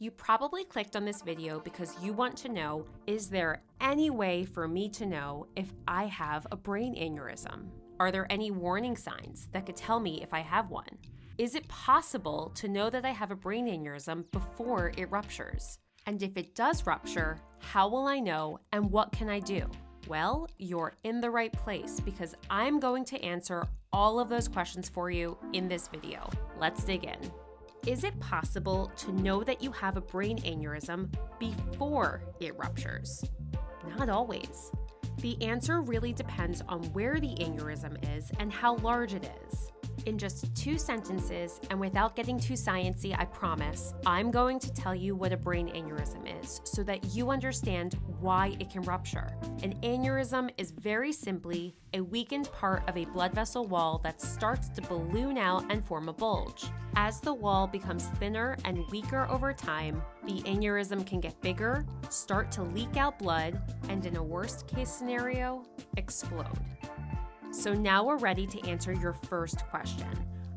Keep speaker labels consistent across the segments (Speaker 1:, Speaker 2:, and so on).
Speaker 1: You probably clicked on this video because you want to know, is there any way for me to know if I have a brain aneurysm? Are there any warning signs that could tell me if I have one? Is it possible to know that I have a brain aneurysm before it ruptures? And if it does rupture, how will I know and what can I do? Well, you're in the right place because I'm going to answer all of those questions for you in this video. Let's dig in. Is it possible to know that you have a brain aneurysm before it ruptures? Not always. The answer really depends on where the aneurysm is and how large it is. In just 2 sentences, and without getting too sciencey, I promise, I'm going to tell you what a brain aneurysm is so that you understand why it can rupture. An aneurysm is very simply a weakened part of a blood vessel wall that starts to balloon out and form a bulge. As the wall becomes thinner and weaker over time, the aneurysm can get bigger, start to leak out blood, and in a worst case scenario, explode. So now we're ready to answer your first question.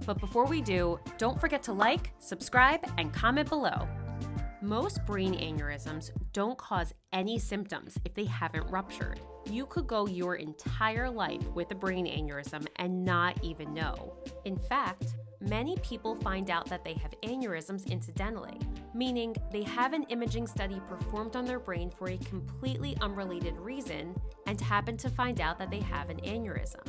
Speaker 1: But before we do, don't forget to like, subscribe, and comment below. Most brain aneurysms don't cause any symptoms if they haven't ruptured. You could go your entire life with a brain aneurysm and not even know. In fact, many people find out that they have aneurysms incidentally, meaning they have an imaging study performed on their brain for a completely unrelated reason and happen to find out that they have an aneurysm.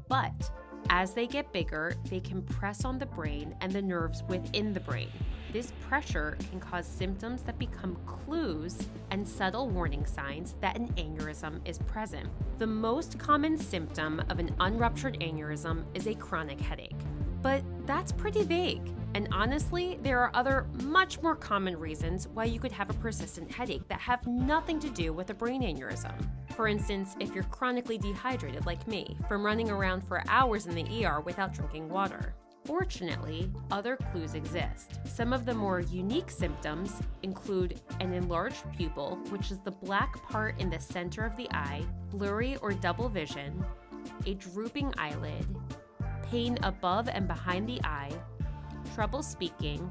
Speaker 1: But as they get bigger, they can press on the brain and the nerves within the brain. This pressure can cause symptoms that become clues and subtle warning signs that an aneurysm is present. The most common symptom of an unruptured aneurysm is a chronic headache. But that's pretty vague. And honestly, there are other much more common reasons why you could have a persistent headache that have nothing to do with a brain aneurysm. For instance, if you're chronically dehydrated like me, from running around for hours in the ER without drinking water. Fortunately, other clues exist. Some of the more unique symptoms include an enlarged pupil, which is the black part in the center of the eye, blurry or double vision, a drooping eyelid, pain above and behind the eye, trouble speaking,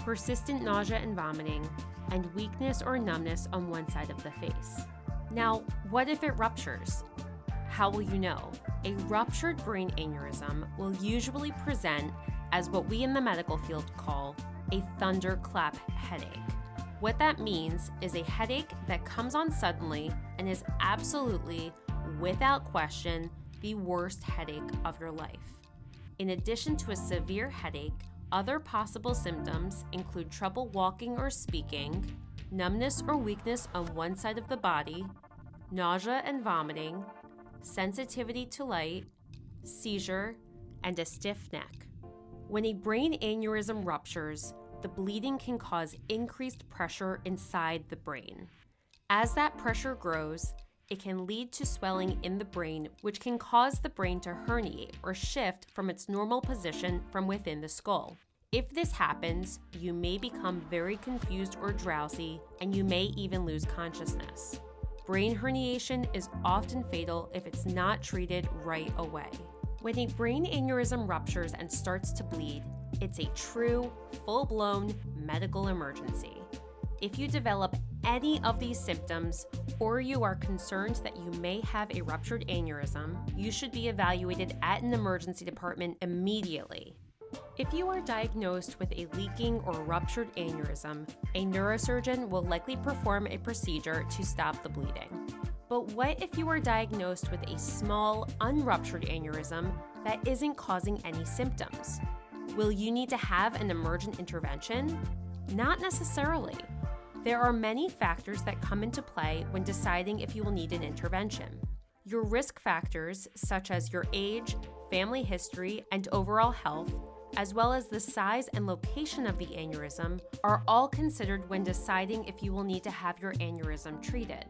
Speaker 1: persistent nausea and vomiting, and weakness or numbness on one side of the face. Now, what if it ruptures? How will you know? A ruptured brain aneurysm will usually present as what we in the medical field call a thunderclap headache. What that means is a headache that comes on suddenly and is absolutely, without question, the worst headache of your life. In addition to a severe headache, other possible symptoms include trouble walking or speaking, numbness or weakness on one side of the body, nausea and vomiting, sensitivity to light, seizure, and a stiff neck. When a brain aneurysm ruptures, the bleeding can cause increased pressure inside the brain. As that pressure grows, it can lead to swelling in the brain, which can cause the brain to herniate or shift from its normal position from within the skull. If this happens, you may become very confused or drowsy, and you may even lose consciousness. Brain herniation is often fatal if it's not treated right away. When a brain aneurysm ruptures and starts to bleed, it's a true, full-blown medical emergency. If you develop any of these symptoms, or you are concerned that you may have a ruptured aneurysm, you should be evaluated at an emergency department immediately. If you are diagnosed with a leaking or ruptured aneurysm, a neurosurgeon will likely perform a procedure to stop the bleeding. But what if you are diagnosed with a small, unruptured aneurysm that isn't causing any symptoms? Will you need to have an emergent intervention? Not necessarily. There are many factors that come into play when deciding if you will need an intervention. Your risk factors, such as your age, family history, and overall health, as well as the size and location of the aneurysm, are all considered when deciding if you will need to have your aneurysm treated.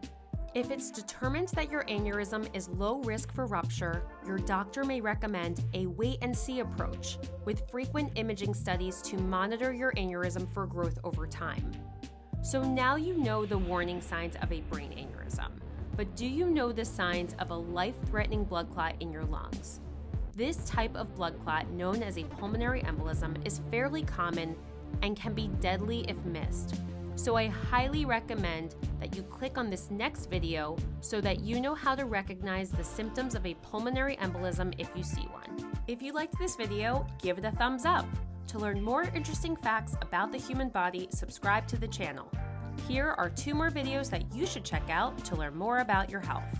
Speaker 1: If it's determined that your aneurysm is low risk for rupture, your doctor may recommend a wait-and-see approach with frequent imaging studies to monitor your aneurysm for growth over time. So now you know the warning signs of a brain aneurysm, but do you know the signs of a life-threatening blood clot in your lungs? This type of blood clot, known as a pulmonary embolism, is fairly common and can be deadly if missed. So I highly recommend that you click on this next video so that you know how to recognize the symptoms of a pulmonary embolism if you see one. If you liked this video, give it a thumbs up. To learn more interesting facts about the human body, subscribe to the channel. Here are 2 more videos that you should check out to learn more about your health.